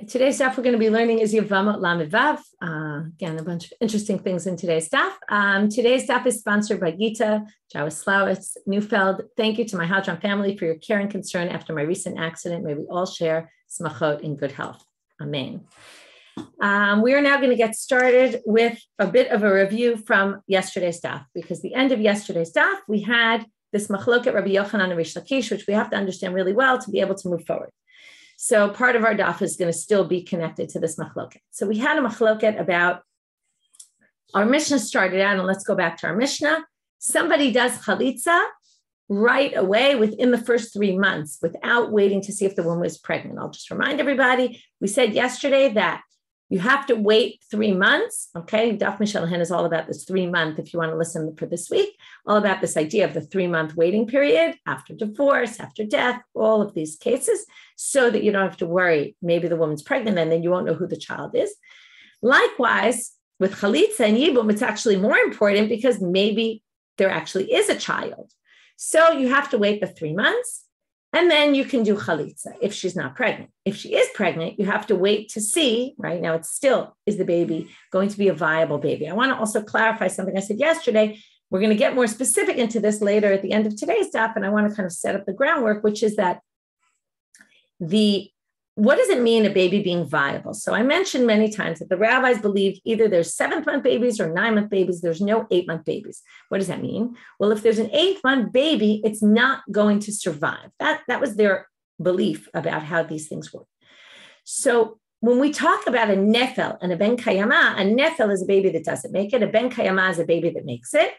Today's stuff we're going to be learning is Yevamot Lamed Vav. Again, a bunch of interesting things in today's stuff. Today's stuff is sponsored by Gita Jawaslawitz Neufeld. Thank you to my Hadran family for your care and concern after my recent accident. May we all share smachot in good health. Amen. We are now going to get started with a bit of a review from yesterday's stuff, because the end of yesterday's stuff, we had this machloket Rabbi Yochanan and Rish Lakish, which we have to understand really well to be able to move forward. So part of our daf is going to still be connected to this machloket. So we had a machloket about, our Mishnah started out, and let's go back to our Mishnah. Somebody does chalitza right away within the first 3 months without waiting to see if the woman is pregnant. I'll just remind everybody, we said yesterday that you have to wait 3 months. Okay, Daf Michelle Farber is all about this 3 month. If you want to listen for this week, all about this idea of the 3 month waiting period after divorce, after death, all of these cases, so that you don't have to worry. Maybe the woman's pregnant and then you won't know who the child is. Likewise, with chalitza and yibum, it's actually more important because maybe there actually is a child. So you have to wait the 3 months. And then you can do chalitza if she's not pregnant. If she is pregnant, you have to wait to see, right? Now it's still, is the baby going to be a viable baby? I want to also clarify something I said yesterday. We're going to get more specific into this later at the end of today's daf, and I want to kind of set up the groundwork, which is that what does it mean a baby being viable? So I mentioned many times that the rabbis believed either there's 7th-month babies or 9-month babies. There's no 8-month babies. What does that mean? Well, if there's an 8th-month baby, it's not going to survive. That was their belief about how these things work. So when we talk about a nefel and a ben kayama, a nefel is a baby that doesn't make it. A ben kayama is a baby that makes it.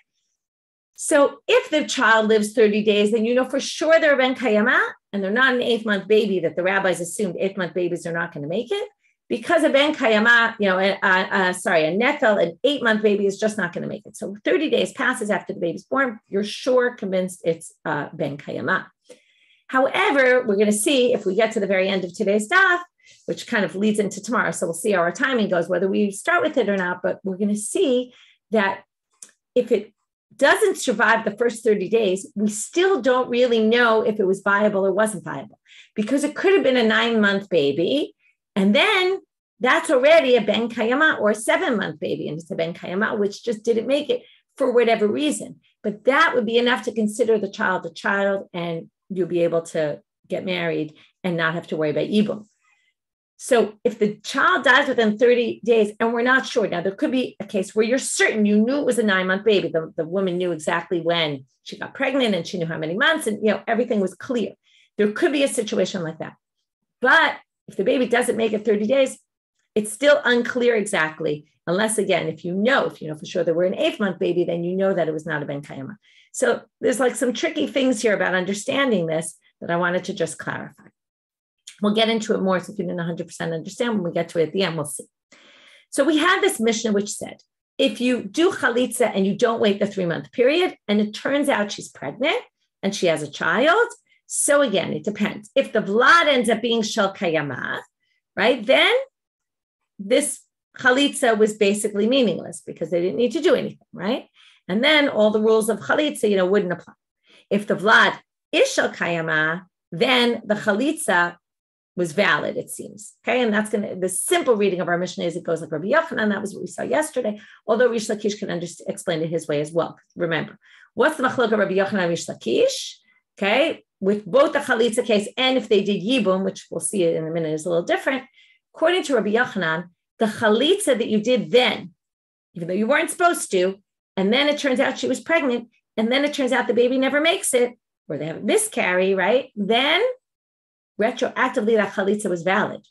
So if the child lives 30 days, then you know for sure they're a ben kayama, and they're not an 8th-month baby that the rabbis assumed 8th-month babies are not going to make it, because a ben kayama, a nefel, an 8-month baby is just not going to make it. So 30 days passes after the baby's born, you're sure convinced it's ben kayama. However, we're going to see if we get to the very end of today's daf, which kind of leads into tomorrow. So we'll see how our timing goes, whether we start with it or not, but we're going to see that if it doesn't survive the first 30 days, we still don't really know if it was viable or wasn't viable, because it could have been a 9-month baby. And then that's already a ben kayama, or a 7-month baby. And it's a ben kayama, which just didn't make it for whatever reason. But that would be enough to consider the child a child, and you'll be able to get married and not have to worry about yibum. So if the child dies within 30 days and we're not sure, now there could be a case where you're certain you knew it was a 9-month baby. The woman knew exactly when she got pregnant and she knew how many months, and everything was clear. There could be a situation like that. But if the baby doesn't make it 30 days, it's still unclear exactly, unless again, if you know for sure that we're an 8th-month baby, then you know that it was not a ben kayama. So there's like some tricky things here about understanding this that I wanted to just clarify. We'll get into it more, so if you didn't 100% understand, when we get to it at the end, we'll see. So we had this Mishnah which said, if you do chalitza and you don't wait the 3-month period, and it turns out she's pregnant and she has a child, so again, it depends. If the vlad ends up being shel kayama, right, then this chalitza was basically meaningless because they didn't need to do anything, right? And then all the rules of chalitza, wouldn't apply. If the vlad is shel kayama, then the chalitza was valid, it seems. Okay, and that's the simple reading of our Mishnah is it goes like Rabbi Yochanan. That was what we saw yesterday, although Rish Lakish can explain it his way as well. Remember, what's the machlok of Rabbi Yochanan and Rish Lakish? Okay, with both the chalitza case and if they did yibum, which we'll see it in a minute, is a little different. According to Rabbi Yochanan, the chalitza that you did then, even though you weren't supposed to, and then it turns out she was pregnant, and then it turns out the baby never makes it, or they have a miscarry, right? Then retroactively that chalitza was valid.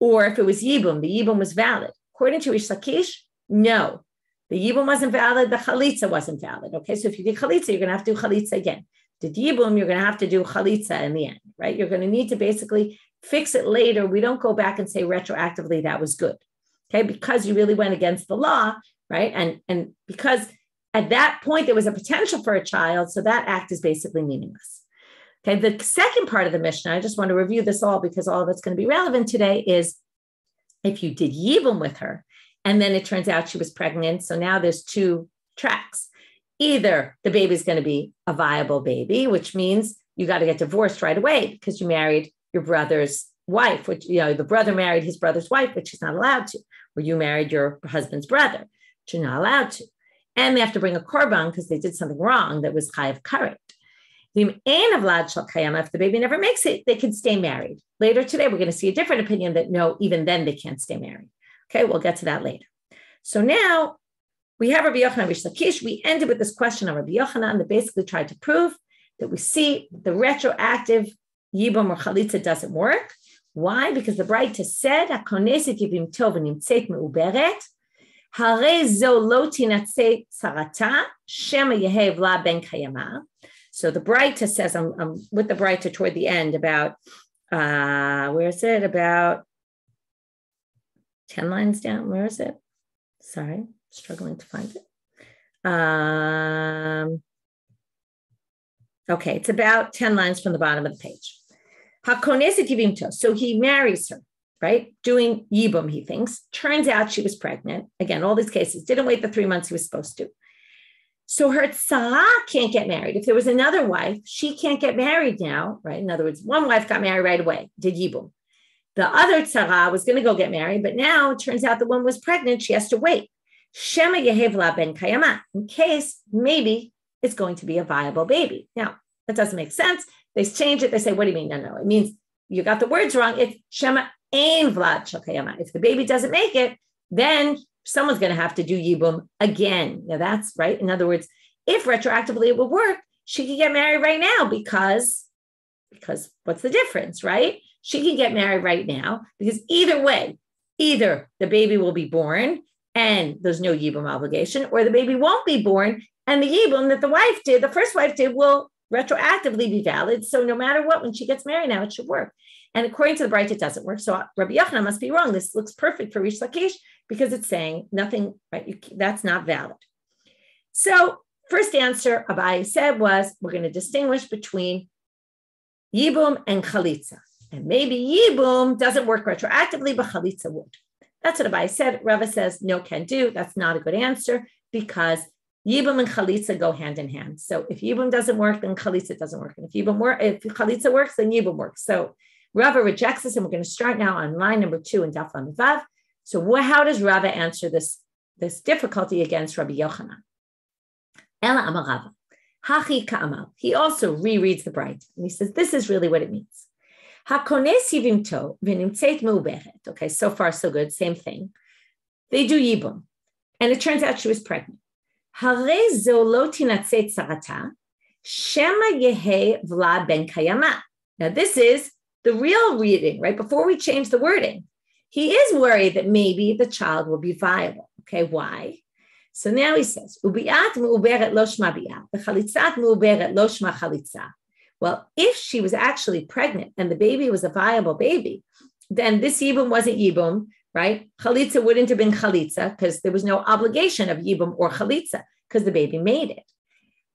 Or if it was yibum, the yibum was valid. According to Rish Lakish, no. The yibum wasn't valid, the chalitza wasn't valid. Okay, so if you did chalitza, you're going to have to do chalitza again. Did yibum, you're going to have to do chalitza in the end, right? You're going to need to basically fix it later. We don't go back and say retroactively that was good, okay? Because you really went against the law, right? And because at that point there was a potential for a child, so that act is basically meaningless. Okay, the second part of the Mishnah, I just want to review this all because all of it's going to be relevant today, is if you did yibum with her and then it turns out she was pregnant, so now there's 2 tracks. Either the baby's going to be a viable baby, which means you got to get divorced right away because you married your brother's wife, which, the brother married his brother's wife, which he's not allowed to, or you married your husband's brother, which you're not allowed to. And they have to bring a korban because they did something wrong that was chayav karet. If the baby never makes it, they can stay married. Later today, we're going to see a different opinion that no, even then they can't stay married. Okay, we'll get to that later. So now we have Rabbi Yochanan Rish Lakish. We ended with this question on Rabbi Yochanan that basically tried to prove that we see the retroactive yibum or chalitza doesn't work. Why? Because the Braita said, "Hakoneset yibim tov v'nimtzeit meuberet, harei zo lo tinatzei sarata shema yehev la ben kayama." So the Braita says, I'm with the Braita toward the end about, where is it? About 10 lines down. Where is it? Sorry, struggling to find it. Okay, it's about 10 lines from the bottom of the page. Hakoneset yibim tov. So he marries her, right? Doing yibum, he thinks. Turns out she was pregnant. Again, all these cases, didn't wait the 3 months he was supposed to. So her tzara can't get married. If there was another wife, she can't get married now, right? In other words, one wife got married right away, did yibum. The other tzara was going to go get married, but now it turns out the one was pregnant. She has to wait. Shema yehev la ben kayama, in case maybe it's going to be a viable baby. Now, that doesn't make sense. They change it. They say, what do you mean? No. It means you got the words wrong. It's shema ein vlad shel kayama. If the baby doesn't make it, then someone's going to have to do yibum again. Now that's right. In other words, if retroactively it would work, she could get married right now because what's the difference, right? She can get married right now because either way, either the baby will be born and there's no yibum obligation, or the baby won't be born and the yibum that the first wife did, will retroactively be valid. So no matter what, when she gets married now, it should work. And according to the Braita, it doesn't work. So Rabbi Yochanan must be wrong. This looks perfect for Rish Lakish because it's saying nothing, right? That's not valid. So first answer Abai said was, we're going to distinguish between yibum and chalitza. And maybe yibum doesn't work retroactively, but chalitza would. That's what Abai said. Rava says, no, can do. That's not a good answer because yibum and chalitza go hand in hand. So if yibum doesn't work, then chalitza doesn't work. And if chalitza works, then yibum works. So Rava rejects this, and we're going to start now on line number 2 in Daf Lamed Vav. So how does Rava answer this difficulty against Rabbi Yochanan? Ela amar Rava, hachi ka'amal. He also rereads the Braita, and he says, this is really what it means. Hakones yivimto v'nimtzeit meuberet. Okay, so far so good, same thing. They do yibum, and it turns out she was pregnant. Harei zo lo tinatzei tzarata, shema yehe vla ben kayama. Now this is the real reading, right? Before we change the wording, he is worried that maybe the child will be viable. Okay, why? So now he says, Ubiat meuberet lo shma bi'at, v'chalitzat meuberet lo shma chalitza. Well, if she was actually pregnant and the baby was a viable baby, then this yibum wasn't yibum, right? Chalitza wouldn't have been chalitza because there was no obligation of yibum or chalitza because the baby made it.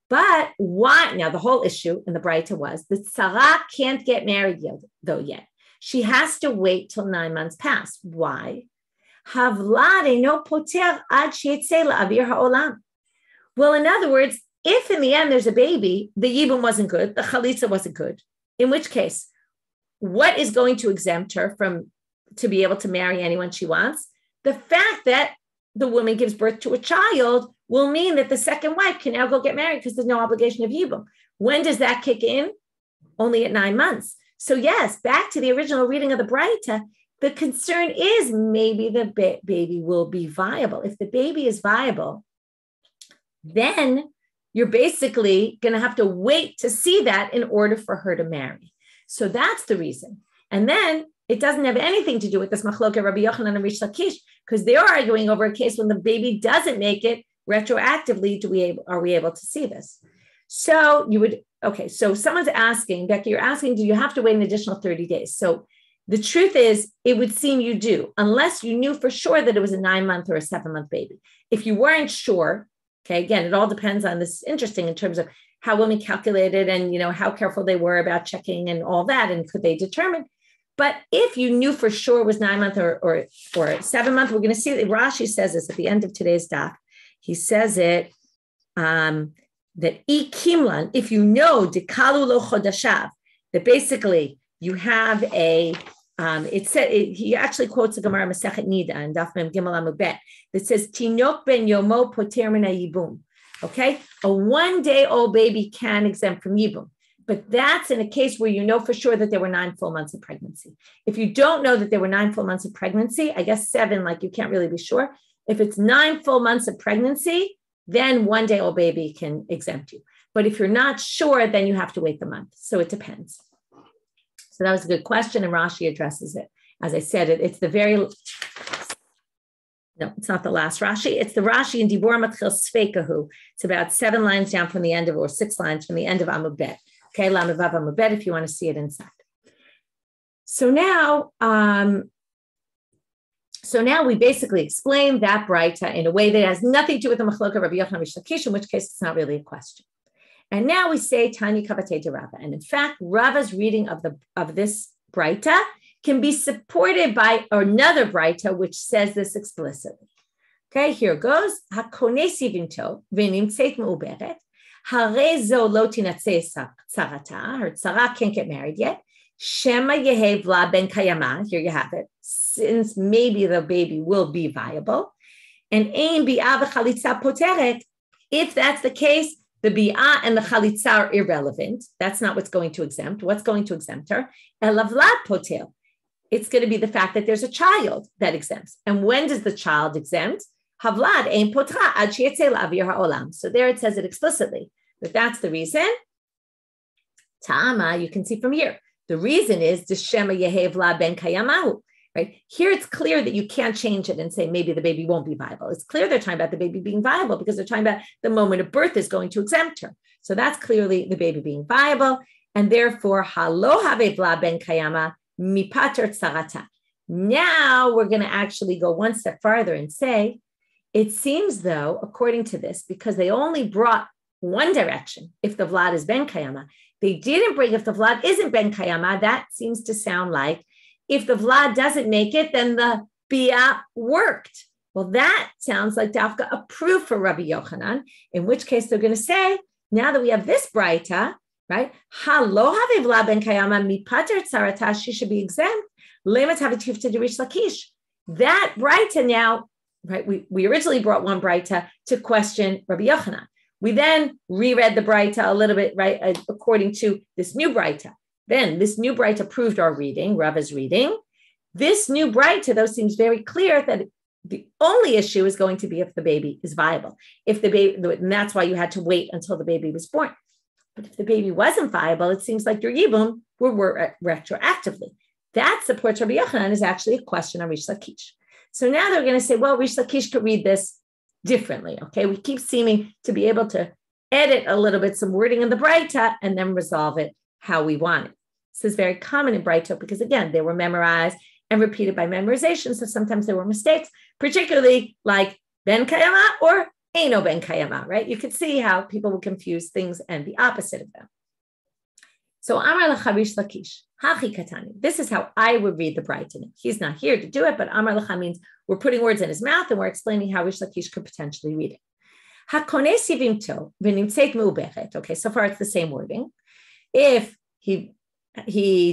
But why? Now, the whole issue in the Braita was that tzara can't get married yet. She has to wait till 9 months pass. Why? Havlad no poter ad sheyetzeh la'avir ha'olam. Well, in other words, if in the end there's a baby, the yibum wasn't good, the chalitza wasn't good, in which case, what is going to exempt her from to be able to marry anyone she wants? The fact that the woman gives birth to a child will mean that the second wife can now go get married because there's no obligation of yibum. When does that kick in? Only at 9 months. So yes, back to the original reading of the Braita, the concern is maybe the baby will be viable. If the baby is viable, then you're basically going to have to wait to see that in order for her to marry. So that's the reason. And then it doesn't have anything to do with this machloket Rabbi Yochanan and Rish Lakish, because they're arguing over a case when the baby doesn't make it retroactively. Are we able to see this? So so someone's asking, Becky, you're asking, do you have to wait an additional 30 days? So the truth is, it would seem you do, unless you knew for sure that it was a 9-month or a 7-month baby. If you weren't sure, okay, again, it all depends on this. Interesting in terms of how women calculated and, how careful they were about checking and all that. And could they determine? But if you knew for sure it was 9 month or 7 month, we're going to see that Rashi says this at the end of today's daf. He says it, that ikimlan, if you know dekalu lo chodashav, that basically you have a he actually quotes a Gemara Masechet Nida and Daf Mem Gimel Amud Bet that says Tinok ben Yomo poter min hayibum. Okay, a 1-day-old baby can exempt from yibum, but that's in a case where you know for sure that there were 9 full months of pregnancy. If you don't know that there were 9 full months of pregnancy, I guess 7, like you can't really be sure. If it's 9 full months of pregnancy, then 1-day-old baby can exempt you. But if you're not sure, then you have to wait the month. So it depends. So that was a good question, and Rashi addresses it. As I said, it's the very, no, it's not the last Rashi. It's the Rashi in Dibur Matchil Sfeikahu. It's about 7 lines down from the end of, or 6 lines from the end of Amud Bet. Okay, Lamed Vav Amud Bet, if you want to see it inside. So now we basically explain that Braita in a way that has nothing to do with the Machloka Rabbi Yochanan Rish Lakish, in which case it's not really a question. And now we say Tanya Kavatei de Rava. And in fact, Rava's reading of this Braita can be supported by another Braita, which says this explicitly. Okay, here goes. Hakone sivinto v'nimtzeit me'uberet. Hare zo lo tinatzei tzarata. Her tzara can't get married yet. Shema yehev la ben kayama. Here you have it. Since maybe the baby will be viable. And ein bi'ah v'chalitza poteret. If that's the case, the bi'ah and the chalitza are irrelevant. That's not what's going to exempt. What's going to exempt her? Elavlad potel. It's going to be the fact that there's a child that exempts. And when does the child exempt? Havlad ein potra ad sheyetzeh la'avir ha'olam. So there it says it explicitly. But that's the reason. Ta'ama, you can see from here. The reason is the Shema Yehev La Ben Kayamahu. Right? Here it's clear that you can't change it and say maybe the baby won't be viable. It's clear they're talking about the baby being viable because they're talking about the moment of birth is going to exempt her. So that's clearly the baby being viable. And therefore, Halo Havev La Ben Kayama Mipater Tzarata. Now we're going to actually go one step farther and say, it seems though, according to this, because they only brought one direction, if the Vlad is Ben Kayama, they didn't bring if the Vlad isn't Ben Kayama. That seems to sound like if the Vlad doesn't make it, then the Bia worked. Well, that sounds like Dafka a proof for Rabbi Yochanan, in which case they're going to say, now that we have this Braita, right? Halo haviv la ben kayama mipater tzarata, she should be exempt. Lemet havitiv to Rish Lakish. That Braita now, right? We originally brought one Braita to question Rabbi Yochanan. We then reread the Braita a little bit, right? According to this new Braita. Then this new Braita proved our reading, Rava's reading. This new Braita, though, seems very clear that the only issue is going to be if the baby is viable. If the baby, and that's why you had to wait until the baby was born. But if the baby wasn't viable, it seems like your yibum were retroactively. That supports Rabbi Yochanan is actually a question on Rish Lakish. So now they're going to say, well, Rish Lakish could read this differently. Okay, we keep seeming to be able to edit a little bit some wording in the Braita and then resolve it how we want it. This is very common in Braita because, again, they were memorized and repeated by memorization. So sometimes there were mistakes, particularly like Ben Kayama or Eino Ben Kayama, right? You could see how people would confuse things and the opposite of them. So Amar Lecha Rish Lakish, Hachi Katani. This is how I would read the Braita. He's not here to do it, but Amar Lecha means we're putting words in his mouth and we're explaining how Rish Lakish could potentially read it. Hakone sivimto v'nimtzeit me'uberet. Okay, so far it's the same wording. If he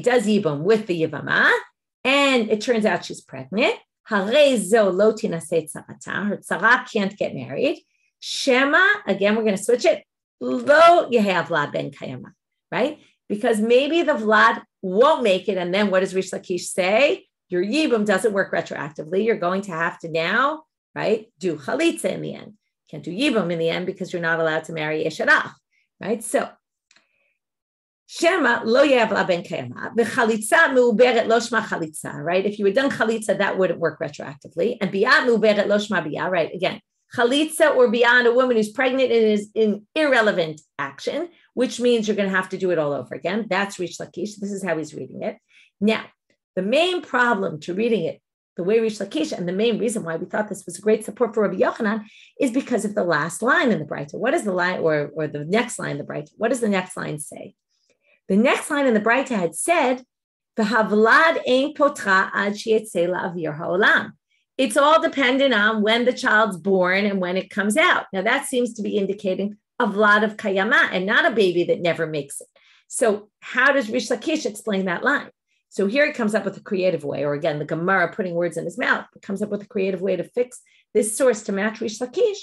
does Yibum with the Yevamot, and it turns out she's pregnant, Hare zo lo tinasei tzarata, her tzara can't get married. Shema, again, we're going to switch it, lo yehav vlad ben kayama, right? Because maybe the Vlad won't make it, and then what does Rish Lakish say? Your Yibum doesn't work retroactively. You're going to have to now, right, do chalitza in the end. Can't do Yibum in the end because you're not allowed to marry Esharach, right? So, Shema lo yehav ben kayama, v'chalitza me'uberet lo shma chalitza, right? If you had done chalitza, that wouldn't work retroactively. And biyah me'uberet lo shma biyah, right? Again, chalitza or biyah, a woman who's pregnant and is in irrelevant action, which means you're going to have to do it all over again. That's Rish Lakish. This is how he's reading it. Now, the main problem to reading it the way Rish Lakish, and the main reason why we thought this was a great support for Rabbi Yochanan, is because of the last line in the Braita. What is the line, or the next line in the Braita? What does the next line say? The next line in the Braita had said, "V'havlad ein potra ad sheyetzeh la'avir ha'olam." It's all dependent on when the child's born and when it comes out. Now that seems to be indicating a vlad of kayama and not a baby that never makes it. So how does Rish Lakish explain that line? So here he comes up with a creative way, or again, the Gemara putting words in his mouth, comes up with a creative way to fix this source to match Rish Lakish.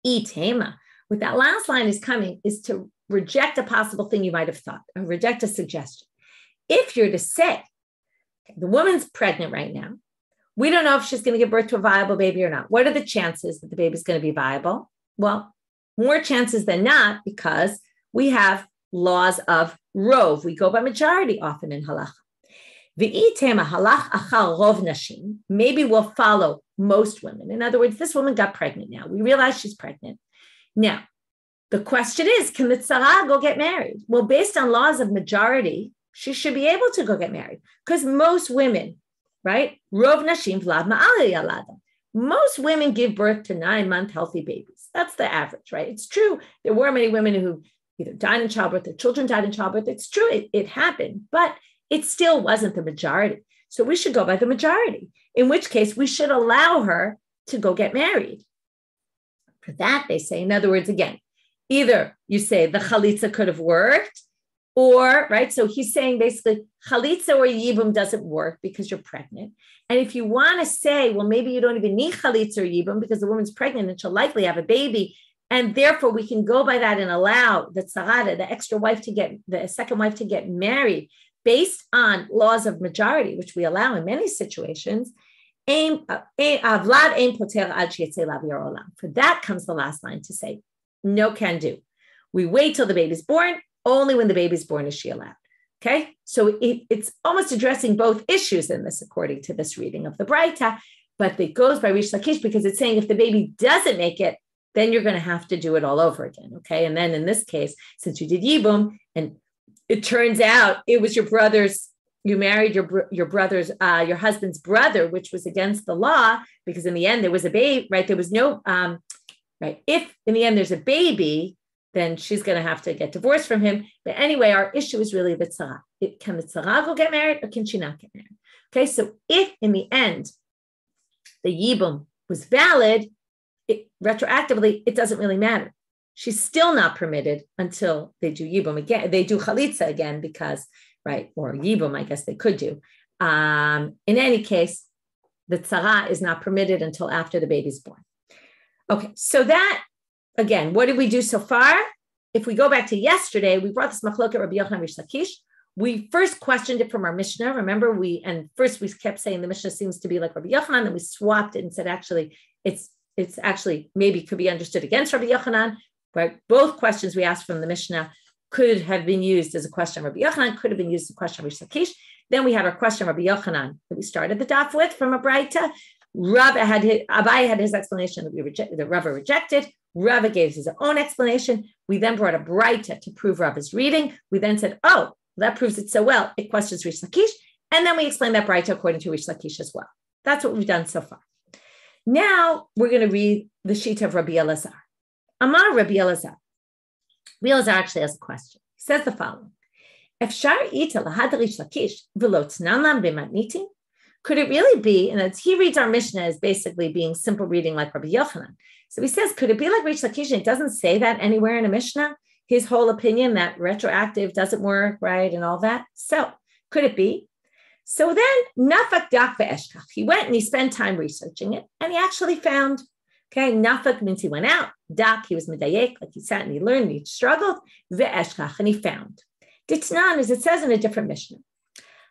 Itema. What that last line is coming is to reject a possible thing you might have thought, or reject a suggestion. If you're to say, okay, the woman's pregnant right now, we don't know if she's going to give birth to a viable baby or not. What are the chances that the baby's going to be viable? Well, more chances than not, because we have laws of rov. We go by majority often in halacha. V'itema halach achal rov nashim. Maybe we'll follow most women. In other words, this woman got pregnant now. We realize she's pregnant. Now, the question is, can the tzara go get married? Well, based on laws of majority, she should be able to go get married, because most women, right? Rov nashim vlad ma'ale yalada. Most women give birth to 9-month healthy babies. That's the average, right? It's true. There were many women who either died in childbirth, their children died in childbirth. It's true. It happened, but it still wasn't the majority. So we should go by the majority, in which case we should allow her to go get married. For that, they say, in other words, again, either you say the chalitza could have worked, or, right, so he's saying basically chalitza or yibum doesn't work because you're pregnant. And if you want to say, well, maybe you don't even need chalitza or yibum because the woman's pregnant and she'll likely have a baby, and therefore we can go by that and allow the tzarada, the second wife to get married based on laws of majority, which we allow in many situations. For that comes the last line to say, no can do. We wait till the baby's born. Only when the baby's born is she allowed. Okay, so it's almost addressing both issues in this, according to this reading of the Braita, but it goes by Rish Lakish because it's saying if the baby doesn't make it, then you're going to have to do it all over again. Okay, and then in this case, since you did Yibum, and it turns out it was your brother's, you married your brother's, your husband's brother, which was against the law, because in the end there was a baby, right? There was no, right? If in the end there's a baby, then she's going to have to get divorced from him. But anyway, our issue is really the tzara. Can the tzara go get married or can she not get married? Okay, so if in the end the yibum was valid, retroactively, it doesn't really matter. She's still not permitted until they do yibum again. They do chalitza again because, right, or yibum, I guess they could do. In any case, the tzara is not permitted until after the baby's born. Okay, so that, again, what did we do so far? If we go back to yesterday, we brought this machloket Rabbi Yochanan Rish Lakish. We first questioned it from our Mishnah. Remember, first we kept saying the Mishnah seems to be like Rabbi Yochanan, then we swapped it and said actually it's actually maybe could be understood against Rabbi Yochanan. But both questions we asked from the Mishnah could have been used as a question of Rabbi Yochanan, could have been used as a question of Rish Lakish. Then we had our question of Rabbi Yochanan that we started the daf with from a Braita. Abai had his explanation that Rava rejected. Rava gave his own explanation. We then brought a Braita to prove Rava's reading. We then said, oh, that proves it so well. It questions Rish Lakish. And then we explained that Braita according to Rish Lakish as well. That's what we've done so far. Now we're going to read the sheet of Rabbi Elazar. Amar Rabbi Elazar. Rabbi Elazar actually has a question. He says the following. Could it really be, and as he reads our Mishnah as basically being simple reading like Rabbi Yochanan. So he says, could it be like Rish Lakish? It doesn't say that anywhere in a Mishnah. His whole opinion that retroactive doesn't work, right, and all that. So could it be? So then, nafak dak ve'eshkach. He went and he spent time researching it, and he actually found, okay, nafak means he went out. Dak, he was medayek, like he sat and he learned, and he struggled. Ve'eshkach, and he found. Ditnan, as it says in a different Mishnah.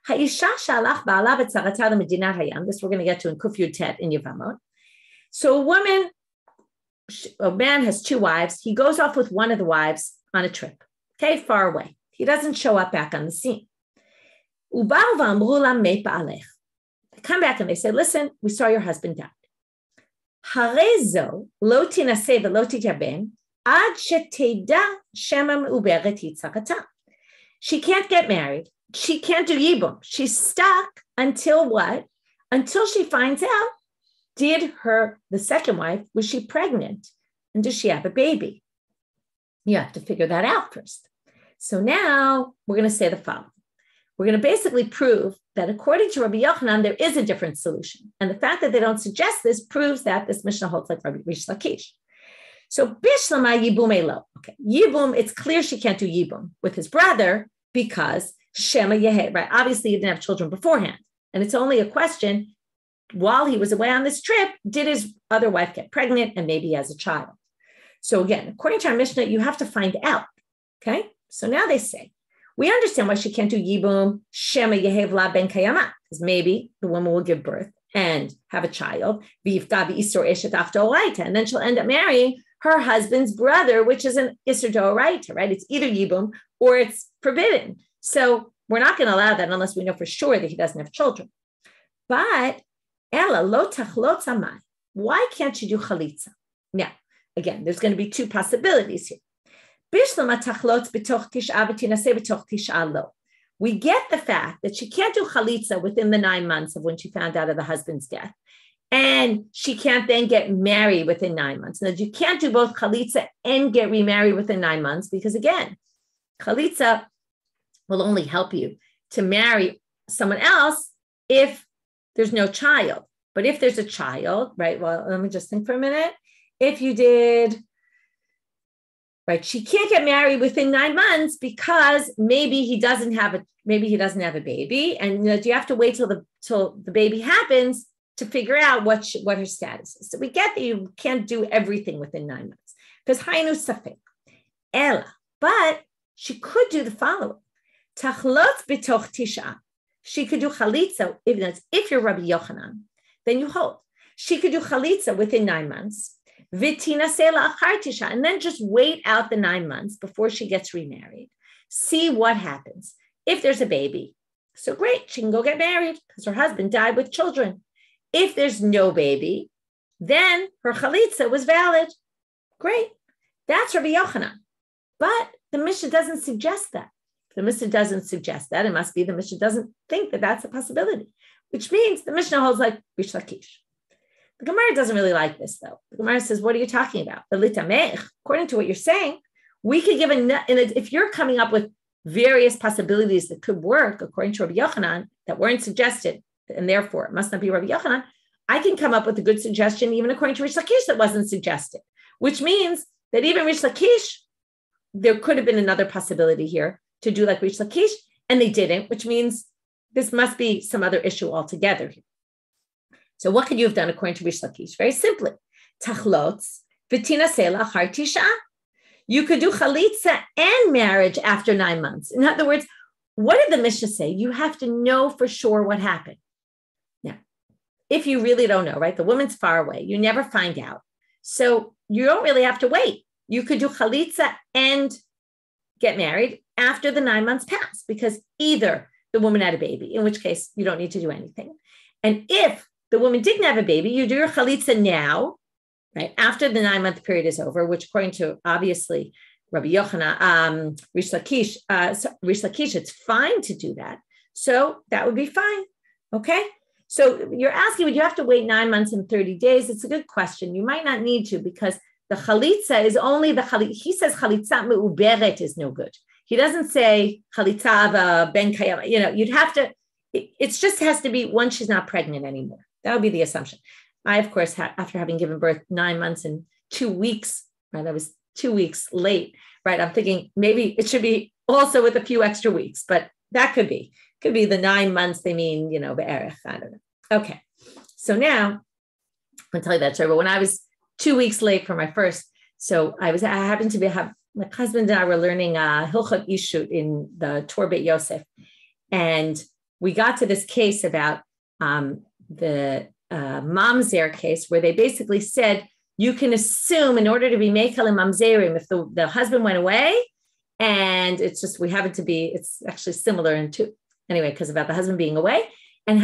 This we're going to get to in Kuf Yud Tet in Yevamot. So a man has two wives. He goes off with one of the wives on a trip, okay, far away. He doesn't show up back on the scene. They come back and they say, listen, we saw your husband died. She can't get married. She can't do yibum. She's stuck until what? Until she finds out, the second wife, was she pregnant? And does she have a baby? You have to figure that out first. So now we're going to say the following. We're going to basically prove that according to Rabbi Yochanan, there is a different solution. And the fact that they don't suggest this proves that this Mishnah holds like Rabbi Rish Lakish. So Bishlama Yibum Elo. Okay, Yibum, it's clear she can't do Yibum with his brother because Shema Yehe, right? Obviously, he didn't have children beforehand. And it's only a question, while he was away on this trip, did his other wife get pregnant and maybe he has a child? So again, according to our Mishnah, you have to find out. Okay. So now they say, we understand why she can't do Yibum Shema Yehev La Ben Kayama, because maybe the woman will give birth and have a child, and then she'll end up marrying her husband's brother, which is an Isser D'Oraita, right? It's either Yibum or it's forbidden. So we're not going to allow that unless we know for sure that he doesn't have children. But Ella lo tachlot samai. Why can't you do chalitza? Now, again, there's going to be two possibilities here. We get the fact that she can't do chalitza within the 9 months of when she found out of the husband's death. And she can't then get married within 9 months. Now, you can't do both chalitza and get remarried within 9 months because, again, chalitza will only help you to marry someone else if there's no child. But if there's a child, right? Well, let me just think for a minute. If you did, right, she can't get married within 9 months because maybe he doesn't have a baby, and you have to wait till the baby happens to figure out what her status is. So we get that you can't do everything within 9 months because hainu safek ella, but she could do the following: tachlot b'toch tisha. She could do chalitza if you're Rabbi Yochanan, then you hold. She could do chalitza within 9 months. Vitina sela achar tisha, and then just wait out the 9 months before she gets remarried. See what happens. If there's a baby, so great, she can go get married because her husband died with children. If there's no baby, then her chalitza was valid. Great. That's Rabbi Yochanan. But the Mishnah doesn't suggest that. If the Mishnah doesn't suggest that, it must be the Mishnah doesn't think that that's a possibility, which means the Mishnah holds like Rish Lakish. The Gemara doesn't really like this, though. The Gemara says, what are you talking about? According to what you're saying, we could give if you're coming up with various possibilities that could work, according to Rabbi Yochanan, that weren't suggested, and therefore it must not be Rabbi Yochanan, I can come up with a good suggestion, even according to Rish Lakish, that wasn't suggested, which means that even Rish Lakish, there could have been another possibility here to do like Rish Lakish, and they didn't, which means this must be some other issue altogether. So what could you have done according to Rish Lakish? Very simply, tachlotz v'tina sela achar tisha. You could do chalitza and marriage after 9 months. In other words, what did the Mishnah say? You have to know for sure what happened. Now, if you really don't know, right? The woman's far away. You never find out. So you don't really have to wait. You could do chalitza and get married after the 9 months pass, because either the woman had a baby, in which case you don't need to do anything. And if the woman didn't have a baby, you do your chalitza now, right? After the 9 month period is over, which according to obviously Rabbi Yochanan, Rish Lakish, it's fine to do that. So that would be fine. Okay. So you're asking, would you have to wait 9 months and 30 days? It's a good question. You might not need to, because the chalitza is only the chalitza. He says chalitza me'uberet is no good. He doesn't say chalitza ben kayama. You'd have to, it just has to be once she's not pregnant anymore. That would be the assumption. I, of course, after having given birth 9 months and 2 weeks, right? I was 2 weeks late, right? I'm thinking maybe it should be also with a few extra weeks, but that could be the 9 months. They mean, be'erech, I don't know. Okay. So now I'll tell you that story. But when I was 2 weeks late for my first, I happened to have my husband and I were learning Hilchot Ishut in the Tor Beit Yosef. And we got to this case about the mamzer case, where they basically said you can assume in order to be meichel and mamzerim, if the husband went away, and it's actually similar anyway, because about the husband being away and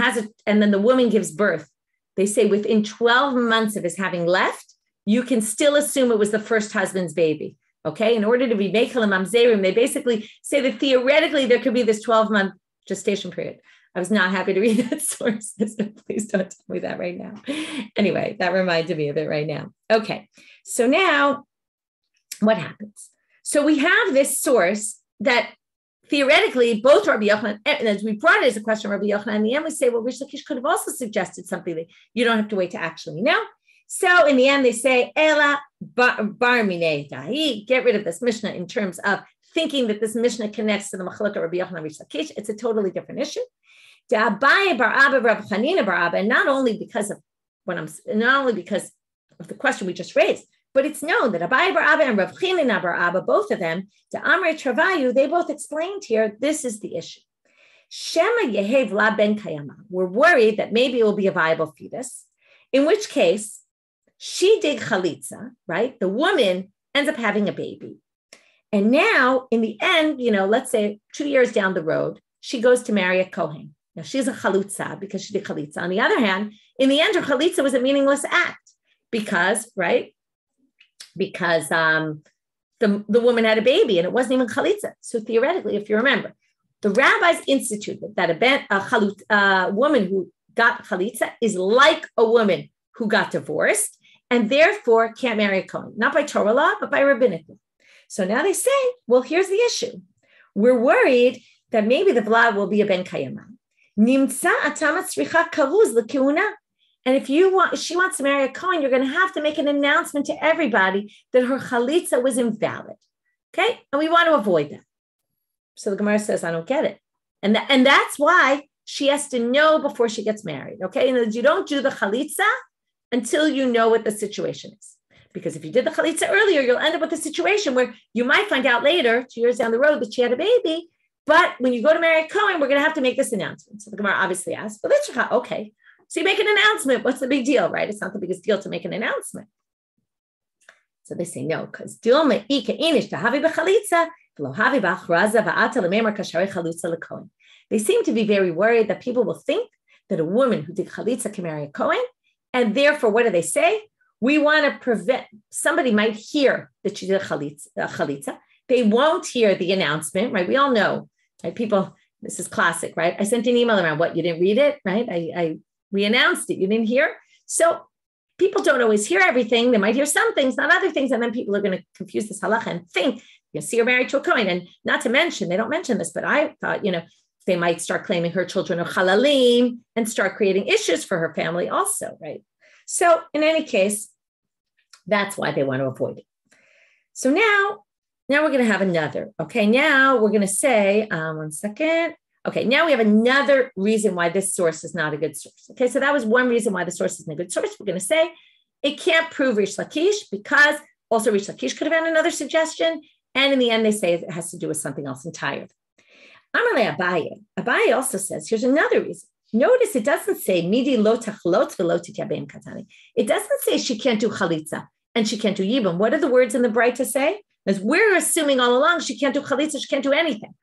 then the woman gives birth. They say within 12 months of his having left, you can still assume it was the first husband's baby. Okay, in order to be meichel and mamzerim, they basically say that theoretically there could be this 12-month gestation period. I was not happy to read that source. Please don't tell me that right now. Anyway, that reminded me of it right now. Okay, so now what happens? So we have this source that theoretically both Rabbi Yochanan, and as we brought it as a question of Rabbi Yochanan, in the end we say, well, Rish Lakish could have also suggested something that you don't have to wait to actually know. So in the end they say, Ela bar minei dahi, get rid of this Mishnah in terms of thinking that this Mishnah connects to the Machlokah Rabbi Yochanan Rish Lakish. It's a totally different issue. Abaye bar Abba, Rav Chanina bar Abba, and not only because of the question we just raised, but it's known that Abaye bar Abba and Rav Chanina bar Abba, both of them, the Amrei Travayu, they both explained here. This is the issue. Shema Yehev la ben Kayama. We're worried that maybe it will be a viable fetus, in which case she did chalitza, right? The woman ends up having a baby. And now, in the end, let's say 2 years down the road, she goes to marry a Kohen. Now, she's a chalitza because she did chalitza. On the other hand, in the end, her chalitza was a meaningless act because the woman had a baby and it wasn't even chalitza. So theoretically, if you remember, the rabbis instituted that a woman who got chalitza is like a woman who got divorced and therefore can't marry a Kohen, not by Torah law, but by rabbinic law. So now they say, well, here's the issue. We're worried that maybe the Vlad will be a ben kayama. Nimtza atamat tzricha karuz l'keuna. And if she wants to marry a Kohen, you're going to have to make an announcement to everybody that her chalitza was invalid. Okay? And we want to avoid that. So the Gemara says, I don't get it. And that's why she has to know before she gets married. Okay? And you don't do the chalitza until you know what the situation is. Because if you did the chalitza earlier, you'll end up with a situation where you might find out later, 2 years down the road, that she had a baby. But when you go to marry a Kohen, we're going to have to make this announcement. So the Gemara obviously asks, well, that's okay. So you make an announcement. What's the big deal, right? It's not the biggest deal to make an announcement. So they say no, because they seem to be very worried that people will think that a woman who did chalitza can marry a Kohen. And therefore, what do they say? We want to prevent, somebody might hear that she did chalitza. They won't hear the announcement, right? We all know, right? People, this is classic, right? I sent an email around, what, you didn't read it, right? We announced it, you didn't hear? So people don't always hear everything. They might hear some things, not other things. And then people are going to confuse this halacha and think, you see her married to a Kohen. And not to mention, they don't mention this, but I thought, they might start claiming her children are halalim and start creating issues for her family also, right? So in any case, that's why they want to avoid it. So now we're going to have another. Okay, now we're going to say, one second. Okay, now we have another reason why this source is not a good source. Okay, so that was one reason why the source isn't a good source. We're going to say it can't prove Rish Lakish because also Rish Lakish could have had another suggestion. And in the end, they say it has to do with something else entirely. Amalei Abaye. Abaye also says, here's another reason. Notice it doesn't say midi lo tachlot velo tityabeim katani. It doesn't say she can't do chalitza and she can't do yibum. What are the words in the Braita say? As we're assuming all along, she can't do chalitza, she can't do anything.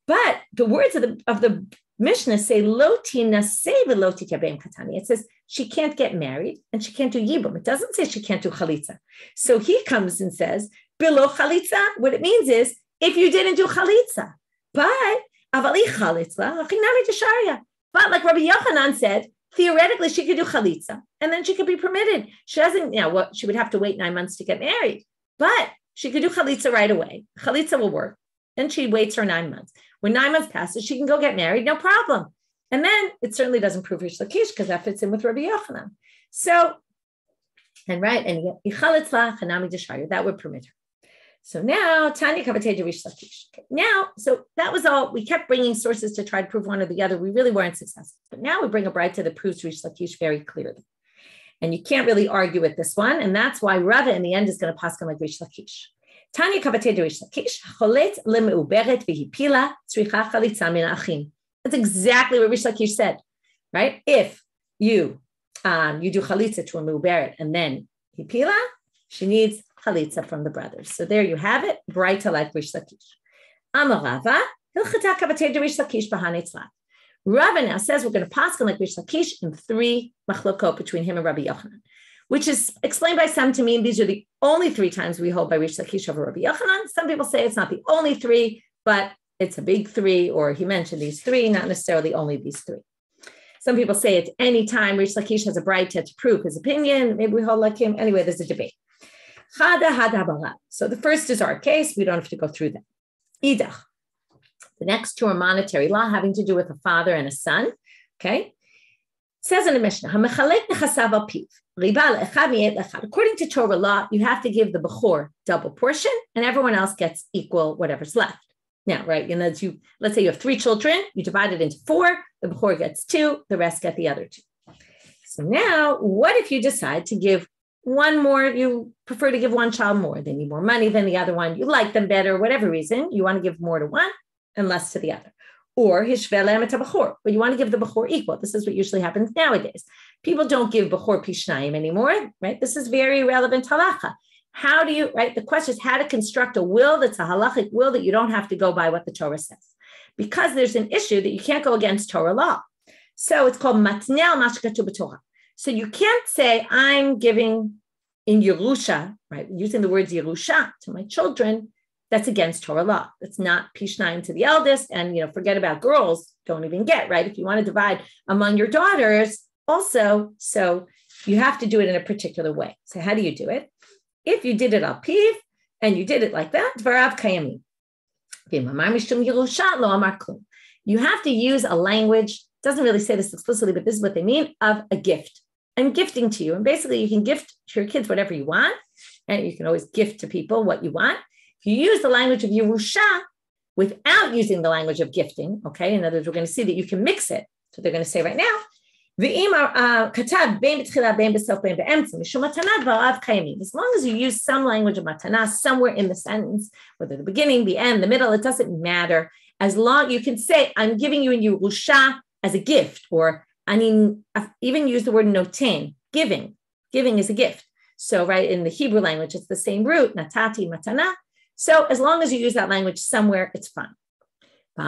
But the words of the Mishnah say lo tinaseh velo tityabeim katani. It says she can't get married and she can't do yibum. It doesn't say she can't do chalitza. So he comes and says below chalitza. What it means is if you didn't do chalitza, but avali chalitza achinami desharia. But like Rabbi Yochanan said, theoretically, she could do chalitza, and then she could be permitted. She doesn't, she would have to wait 9 months to get married, but she could do chalitza right away. Chalitza will work. Then she waits her 9 months. When 9 months passes, she can go get married, no problem. And then it certainly doesn't prove Rish Lakish because that fits in with Rabbi Yochanan. So, and chalitza chanami desharia, that would permit her. So now, Tanya Kavatei de Rish Lakish. Now, so that was all. We kept bringing sources to try to prove one or the other. We really weren't successful. But now we bring a Braita that proves Rish Lakish very clearly. And you can't really argue with this one. And that's why Rava in the end is going to paskin like Rish Lakish. Tanya Kavatei de Rish Lakish. Cholet lemeuberet v'hipila tzricha chalitza min achim. That's exactly what Rish Lakish said, right? If you do chalitza to a meuberet and then hipila, she needs chalitza from the brothers. So there you have it. Braita like Rish Lakish. Amarava hilchata kavatei de Rish Lakish b'hanetzlat. Rava now says we're going to paskin like Rish Lakish in 3 machlokot between him and Rabbi Yochanan, which is explained by some to mean these are the only 3 times we hold by Rish Lakish over Rabbi Yochanan. Some people say it's not the only 3, but it's a big 3, or he mentioned these 3, not necessarily only these 3. Some people say it's any time Rish Lakish has a braita to prove his opinion. Maybe we hold like him. Anyway, there's a debate. So the first is our case. We don't have to go through that. Idach. The next 2 are monetary law having to do with a father and a son. Okay. Says in the Mishnah, according to Torah law, you have to give the Bechor double portion and everyone else gets equal whatever's left. Now, right, let's say you have 3 children, you divide it into 4, the Bechor gets 2, the rest get the other 2. So now, what if you decide to give one more, you prefer to give one child more, they need more money than the other one, you like them better, whatever reason, you want to give more to one and less to the other. Or hishveh lehem et habechor, but you want to give the bechor equal. This is what usually happens nowadays. People don't give bechor pishnayim anymore, right? This is very relevant halacha. How do you, right? The question is how to construct a will that's a halachic will that you don't have to go by what the Torah says. Because there's an issue that you can't go against Torah law. So it's called matnel mashkatu b'torah. So you can't say, I'm giving in Yerusha, right? Using the words Yerusha to my children, that's against Torah law. It's not pishnayim to the eldest, and forget about girls. Don't even get right. If you want to divide among your daughters, also, so you have to do it in a particular way. So how do you do it? If you did it al piv and you did it like that, dvarav kayamim. You have to use a language. Doesn't really say this explicitly, but this is what they mean of a gift. I'm gifting to you, and basically you can gift to your kids whatever you want, and you can always gift to people what you want. If you use the language of Yerusha without using the language of gifting, okay, in other words, we're going to see that you can mix it. So they're going to say right now, as long as you use some language of matana somewhere in the sentence, whether the beginning, the end, the middle, it doesn't matter. As long you can say, I'm giving you in Yerusha as a gift, or even use the word noten, giving is a gift. So right in the Hebrew language, it's the same root, natati, matana. So as long as you use that language somewhere, it's fine. It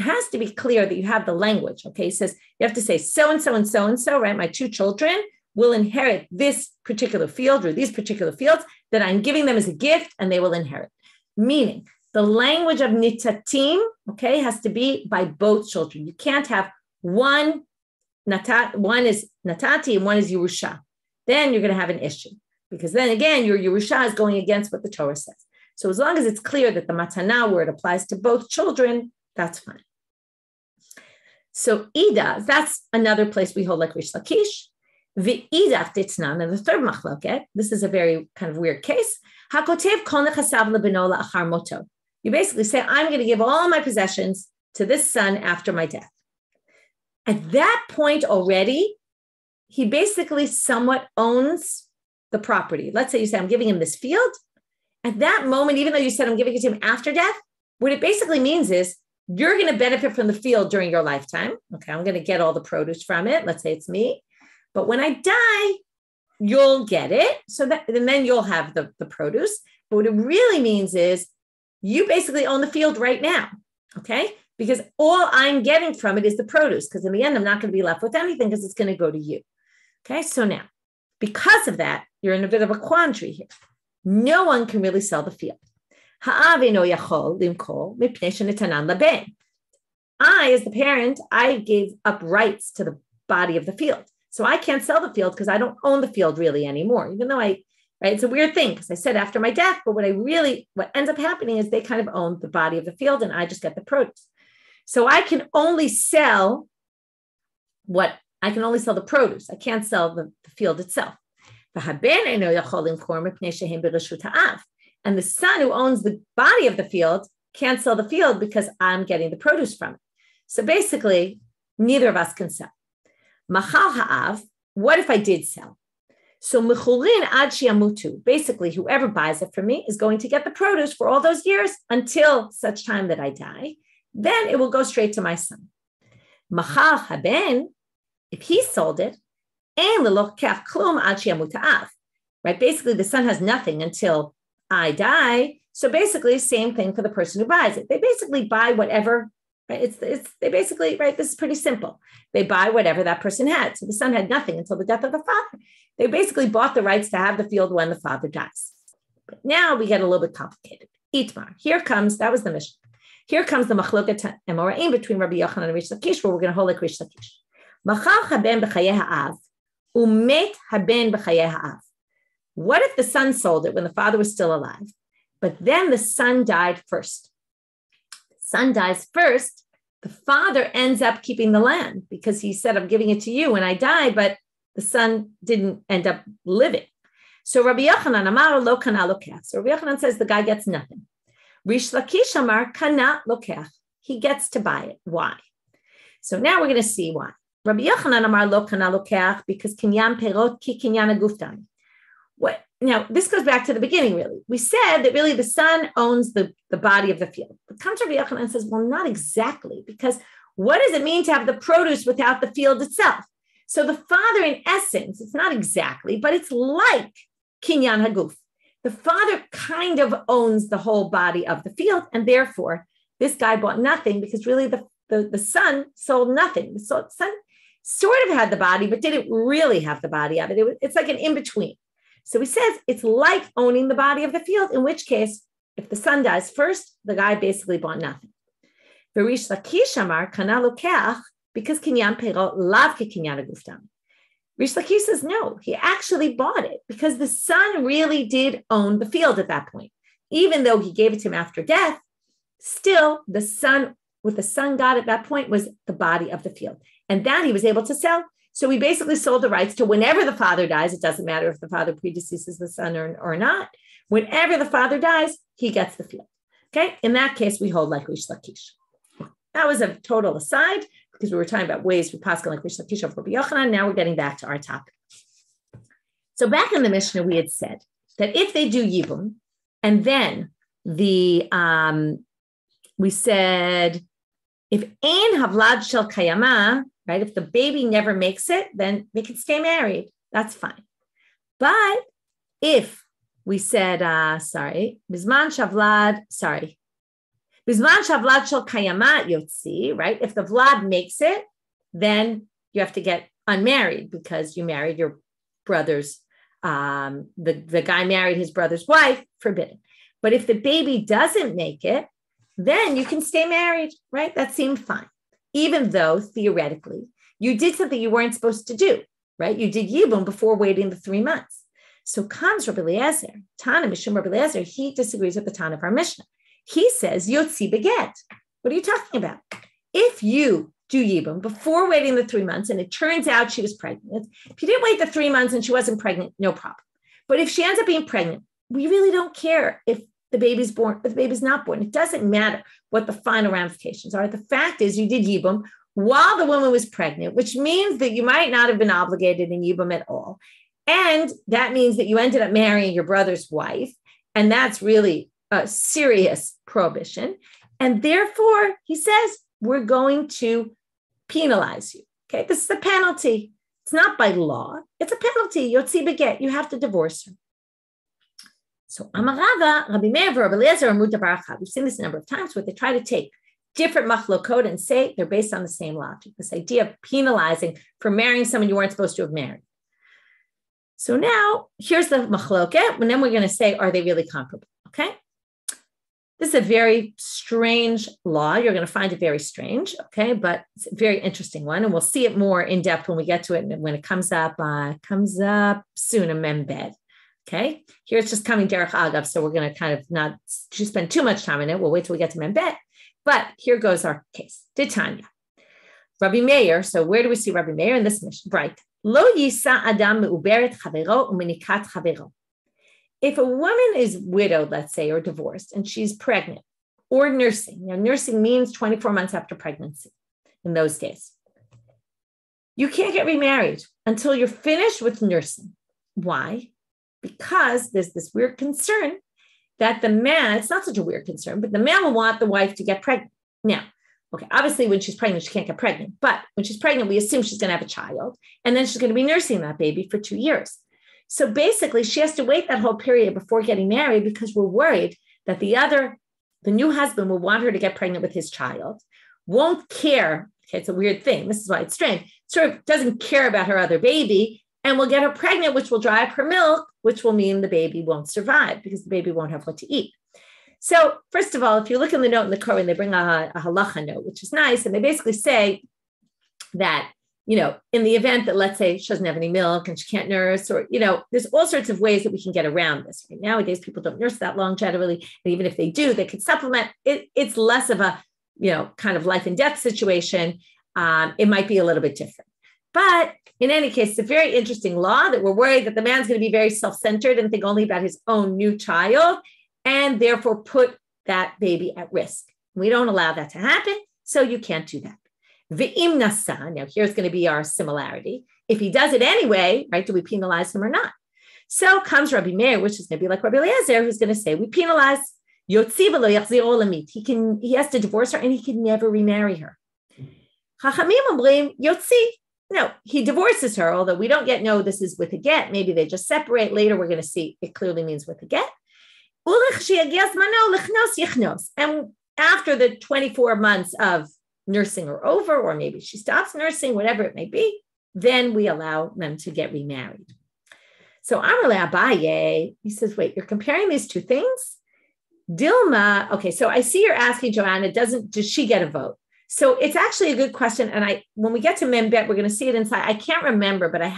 has to be clear that you have the language. Okay, it says you have to say so and so and so and so, right? My 2 children will inherit this particular field or these particular fields that I'm giving them as a gift, and they will inherit. Meaning the language of nitatim, okay, has to be by both children. You can't have one is natati and one is Yerusha. Then you're going to have an issue, because then again, your Yerusha is going against what the Torah says. So as long as it's clear that the matana word applies to both children, that's fine. So Ida, that's another place we hold like Rish Lakish. V'idach ditznan, and the third machloket, this is a very kind of weird case. Hakotev kol nechasav lebeno la'achar moto. You basically say, I'm going to give all my possessions to this son after my death. At that point already, he basically somewhat owns the property. Let's say you say, I'm giving him this field. At that moment, even though you said I'm giving it to him after death, what it basically means is you're going to benefit from the field during your lifetime. Okay, I'm going to get all the produce from it. Let's say it's me. But when I die, you'll get it. So that, and then you'll have the produce. But what it really means is you basically own the field right now. Okay, because all I'm getting from it is the produce, because in the end, I'm not going to be left with anything because it's going to go to you. Okay, so now, because of that, you're in a bit of a quandary here. No one can really sell the field. I, as the parent, I gave up rights to the body of the field. So I can't sell the field because I don't own the field really anymore, even though right, it's a weird thing because I said after my death, but what ends up happening is they kind of own the body of the field and I just get the produce. So I can only sell the produce. I can't sell the field itself. And the son who owns the body of the field can't sell the field because I'm getting the produce from it. So basically, neither of us can sell. Machal ha'av, what if I did sell? So mechurin ad shiamutu, basically whoever buys it from me is going to get the produce for all those years until such time that I die. Then it will go straight to my son. Machal haben, if he sold it, and l'lokach klum ad shiamut ha'av, right? Basically, the son has nothing until I die. So basically, same thing for the person who buys it. They basically buy whatever. Right? They basically, right, this is pretty simple. They buy whatever that person had. So the son had nothing until the death of the father. They basically bought the rights to have the field when the father dies. But now we get a little bit complicated. Itmar, that was the mission. Here comes the machloket emoraim between Rabbi Yochanan and Rish Lakish, where we're going to hold like Rish Lakish. Machal haben b'chayei ha'av, umet haben b'chayei ha'av. What if the son sold it when the father was still alive? But then the son died first. The son dies first. The father ends up keeping the land because he said, I'm giving it to you when I die, but the son didn't end up living. So Rabbi Yochanan Amar lo kana lokech. So Rabbi Yochanan says the guy gets nothing. Rish Lakish Amar kana lokech. He gets to buy it. Why? So now we're going to see why. Rabbi Yochanan Amar lo kana lokech because kinyan perot ki kinyan aguftan. What? Now, this goes back to the beginning, really. We said that really the son owns the body of the field. But comes Rabbi Yochanan and says, well, not exactly, because what does it mean to have the produce without the field itself? So the father, in essence, it's not exactly, but it's like kinyan haguf. The father kind of owns the whole body of the field, and therefore this guy bought nothing because really the son sold nothing. The son sort of had the body, but didn't really have the body of it. It's like an in-between. So he says it's like owning the body of the field, in which case, if the son dies first, the guy basically bought nothing. Rish Lakish Amar kana lokeach because kinyan perot lav ke kinyan aguftam. Rish Lakish says no, he actually bought it because the son really did own the field at that point. Even though he gave it to him after death, still the son, what the son got at that point was the body of the field. And that he was able to sell. So he basically sold the rights to whenever the father dies. It doesn't matter if the father predeceases the son or not. Whenever the father dies, he gets the field. Okay. In that case, we hold like Rish Lakish. That was a total aside because we were talking about ways we pass like Rish Lakish over Rabbi Yochanan. Now we're getting back to our topic. So back in the Mishnah, we had said that if they do Yibum, and then we said if Ein Havlad Shel Kayama, right? If the baby never makes it, then they can stay married. That's fine. But if we said, Bizman Shavlad Shel Kayamat Yotzi, right? If the Vlad makes it, then you have to get unmarried because you married your brother's, the guy married his brother's wife, forbidden. But if the baby doesn't make it, then you can stay married, right? That seemed fine. Even though theoretically you did something you weren't supposed to do, right? You did Yibum before waiting the 3 months. So comes Rabbi Eliezer, Tana Mishum Rabbi Eliezer, he disagrees with the Tana of our Mishnah. He says, Yotzi beget. What are you talking about? If you do Yibum before waiting the 3 months and it turns out she was pregnant, if you didn't wait the 3 months and she wasn't pregnant, no problem. But if she ends up being pregnant, we really don't care if the baby's born, if the baby's not born. It doesn't matter what the final ramifications are. The fact is you did Yibum while the woman was pregnant, which means that you might not have been obligated in Yibum at all. And that means that you ended up marrying your brother's wife. And that's really a serious prohibition. And therefore, he says, we're going to penalize you. Okay, this is a penalty. It's not by law. It's a penalty. Yotzi beget. You have to divorce her. So Amarava, Rabbi Meir, Rabbi Eliezer, and Muta Baracha. We've seen this a number of times where they try to take different machlokot and say they're based on the same logic. This idea of penalizing for marrying someone you weren't supposed to have married. So now here's the machloket, and then we're going to say, are they really comparable? Okay. This is a very strange law. You're going to find it very strange. Okay. But it's a very interesting one. And we'll see it more in depth when we get to it. And when it comes up soon in Membed. Okay, here it's just coming derech agav, so we're going to kind of not spend too much time in it. We'll wait till we get to Membet. But here goes our case. Titania, Rabbi Meir. So where do we see Rabbi Meir in this mission? Right. Lo yisa adam meuberet chavero umenikat chavero. If a woman is widowed, let's say, or divorced, and she's pregnant or nursing. Now, nursing means 24 months after pregnancy in those days. You can't get remarried until you're finished with nursing. Why? Because there's this weird concern that the man, it's not such a weird concern, but the man will want the wife to get pregnant. Now, okay, obviously when she's pregnant, she can't get pregnant, but when she's pregnant, we assume she's going to have a child, and then she's going to be nursing that baby for 2 years. So basically she has to wait that whole period before getting married because we're worried that the new husband will want her to get pregnant with his child, won't care. Okay, it's a weird thing. This is why it's strange. Sort of doesn't care about her other baby and will get her pregnant, which will dry up her milk, which will mean the baby won't survive because the baby won't have what to eat. So first of all, if you look in the note in the Koran, they bring a halacha note, which is nice. And they basically say that in the event that, let's say, she doesn't have any milk and she can't nurse, or, there's all sorts of ways that we can get around this. Right? Nowadays, people don't nurse that long generally. And even if they do, they could supplement. It's less of a, kind of life and death situation. It might be a little bit different. But in any case, it's a very interesting law that we're worried that the man's going to be very self-centered and think only about his own new child, and therefore put that baby at risk. We don't allow that to happen, so you can't do that. Ve'im nasa, now here's going to be our similarity. If he does it anyway, right, do we penalize him or not? So comes Rabbi Meir, which is going to be like Rabbi Eliezer, who's going to say we penalize. Yotzi v'lo yachzir olamit. He has to divorce her and he can never remarry her. Chachamim omrim yotzi. No, he divorces her, although we don't yet know this is with a get. Maybe they just separate. Later, we're going to see it clearly means with a get. And after the 24 months of nursing are over, or maybe she stops nursing, whatever it may be, then we allow them to get remarried. So Amarle Abaye, he says, wait, you're comparing these two things? Dilma, okay, so I see you're asking Joanna, does she get a vote? So it's actually a good question. And when we get to Membet, we're going to see it inside. I can't remember, but I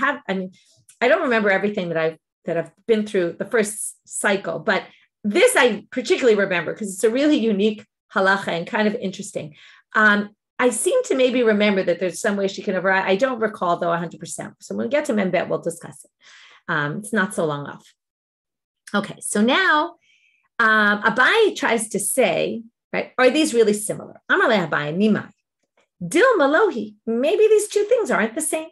don't remember everything that I've been through the first cycle, but this I particularly remember because it's a really unique halacha and kind of interesting. I seem to maybe remember that there's some way she can override. I don't recall though 100%. So when we get to Membet, we'll discuss it. It's not so long off. Okay, so now Abai tries to say, right, are these really similar? Amarle Abai nimai. Dil malohi. Maybe these two things aren't the same.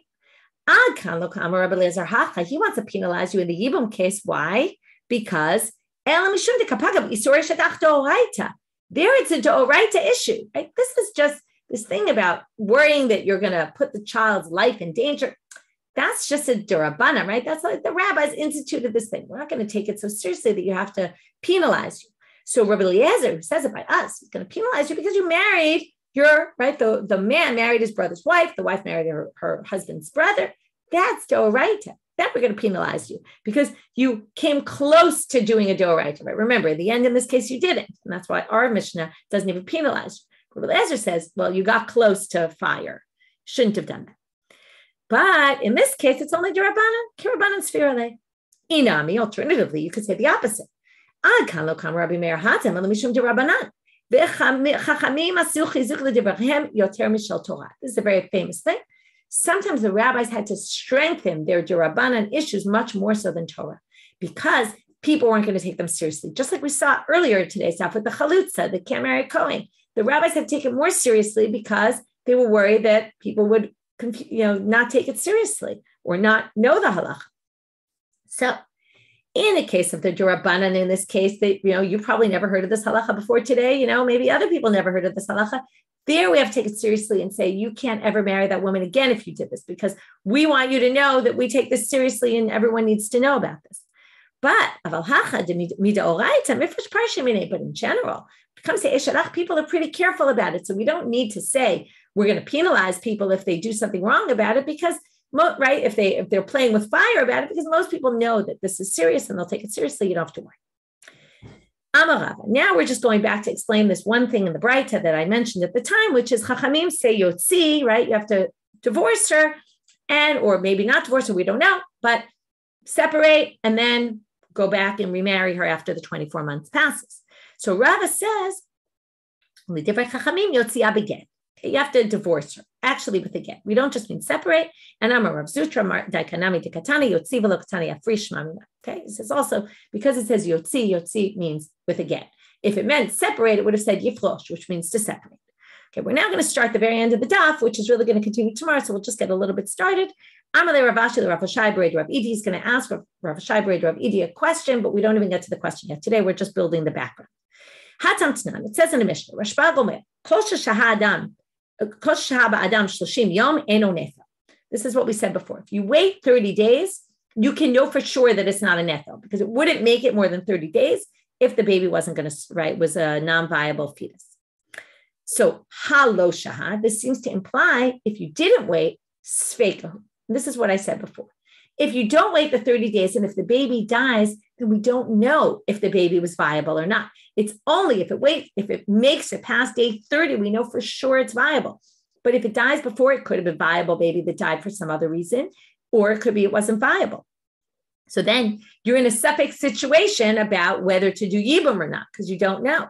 Ad kan lo kamar Rabbi Eliezer hacha. He wants to penalize you in the Yibum case. Why? Because elam mishum de kapagav isur shadach deoraita. There it's a deoraita issue, right? This is just this thing about worrying that you're going to put the child's life in danger. That's just a derabana, right? That's like the rabbis instituted this thing. We're not going to take it so seriously that you have to penalize you. So Rabbi Eliezer, who says it by us, is going to penalize you because you married the man married his brother's wife, the wife married her husband's brother. That's doraita. That we're going to penalize you because you came close to doing a doraita, right? Remember, in the end, in this case, you didn't. And that's why our Mishnah doesn't even penalize you. Rabbi Eliezer says, well, you got close to fire. Shouldn't have done that. But in this case, it's only derabbanan, kirabanan sfirale. Inami, alternatively, you could say the opposite. Ad kan lo kam Rabbi Meir hatem ela mishum derabbanan. V'chachamim asu chizuk l'divrachem yoter mishal Torah. This is a very famous thing. Sometimes the rabbis had to strengthen their derabbanan issues much more so than Torah because people weren't going to take them seriously. Just like we saw earlier today's stuff with the chalutza, the can't marry Kohen. The rabbis had to take it more seriously because they were worried that people would not take it seriously or not know the halacha. So in a case of the Durabanan, in this case, that you probably never heard of this halacha before today, maybe other people never heard of this halacha. There we have to take it seriously and say, you can't ever marry that woman again if you did this, because we want you to know that we take this seriously and everyone needs to know about this. But in general, when it comes to Esharach, people are pretty careful about it. So we don't need to say we're going to penalize people if they do something wrong about it, because, right, if they're playing with fire about it, because most people know that this is serious and they'll take it seriously. You don't have to worry. Amarava. Now we're just going back to explain this one thing in the Braita that I mentioned at the time, which is Chachamim say Yotzi, right? You have to divorce her or maybe not divorce her, we don't know, but separate and then go back and remarry her after the 24 months passes. So Rava says, you have to divorce her, actually with a get. We don't just mean separate. And I'm a Rav Zutra, Daikanami Tikatani, Yotzi Velokatani Afrish Mamina. Okay, it says also, because it says Yotzi means with a get. If it meant separate, it would have said Yiflosh, which means to separate. Okay, we're now going to start the very end of the daf, which is really going to continue tomorrow. So we'll just get a little bit started. Amalei Ravashi, the Rav Shai Bered Rav Idi is going to ask Rav Shai Bered Rav Idi a question, but we don't even get to the question yet. Today, we're just building the background. Hatam Tnan, it says in the Mishnah, Rashba Gomer, this is what we said before. If you wait 30 days, you can know for sure that it's not a nethel, because it wouldn't make it more than 30 days if the baby wasn't going to, right, was a non-viable fetus. So, halo shahad, this seems to imply if you didn't wait, sfeikahu. This is what I said before. If you don't wait the 30 days and if the baby dies, then we don't know if the baby was viable or not. It's only if it makes it past day 30, we know for sure it's viable. But if it dies before, it could have been a viable baby that died for some other reason, or it could be it wasn't viable. So then you're in a suffix situation about whether to do yibum or not, because you don't know.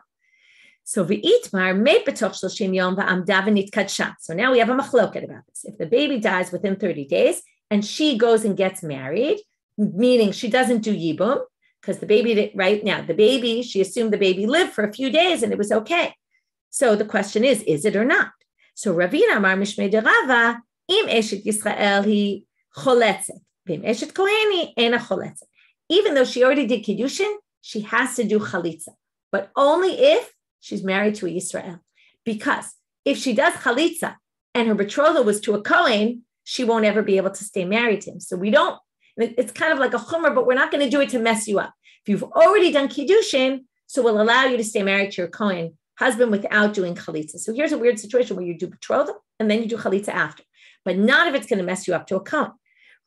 So v'itmar meit b'toch 30 yom v'amda v'nitkadsha. So now we have a machloket about this. If the baby dies within 30 days and she goes and gets married, meaning she doesn't do yibum, because the baby, right now, the baby, she assumed the baby lived for a few days and it was okay. So the question is it or not? So Ravina Amar Mishmei de Rava, im Eshet Yisrael hi choletzet, v'im Eshet Koheni ena choletzet. Even though she already did Kiddushin, she has to do chalitza, but only if she's married to a Yisrael. Because if she does chalitza and her betrothal was to a Kohen, she won't ever be able to stay married to him. So we don't, it's kind of like a chumrah, but we're not going to do it to mess you up. If you've already done Kiddushin, so we'll allow you to stay married to your Kohen husband without doing chalitza. So here's a weird situation where you do betrothal and then you do chalitza after, but none of it's going to mess you up to a Kohen.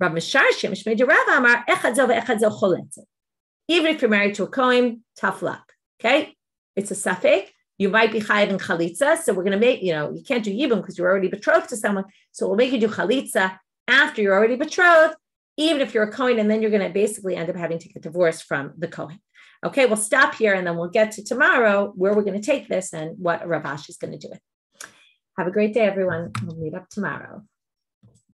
Rav Misharshim, Shmei de Rav Amar, echad zo ve'echad zo choletzet. Even if you're married to a Kohen, tough luck, okay? It's a suffix. You might be chayav in chalitza, so we're going to make, you can't do yibum because you're already betrothed to someone, so we'll make you do chalitza after you're already betrothed, even if you're a Kohen, and then you're going to basically end up having to get divorced from the Kohen. Okay, we'll stop here, and then we'll get to tomorrow where we're going to take this and what Rav Ashi is going to do it. Have a great day, everyone. We'll meet up tomorrow.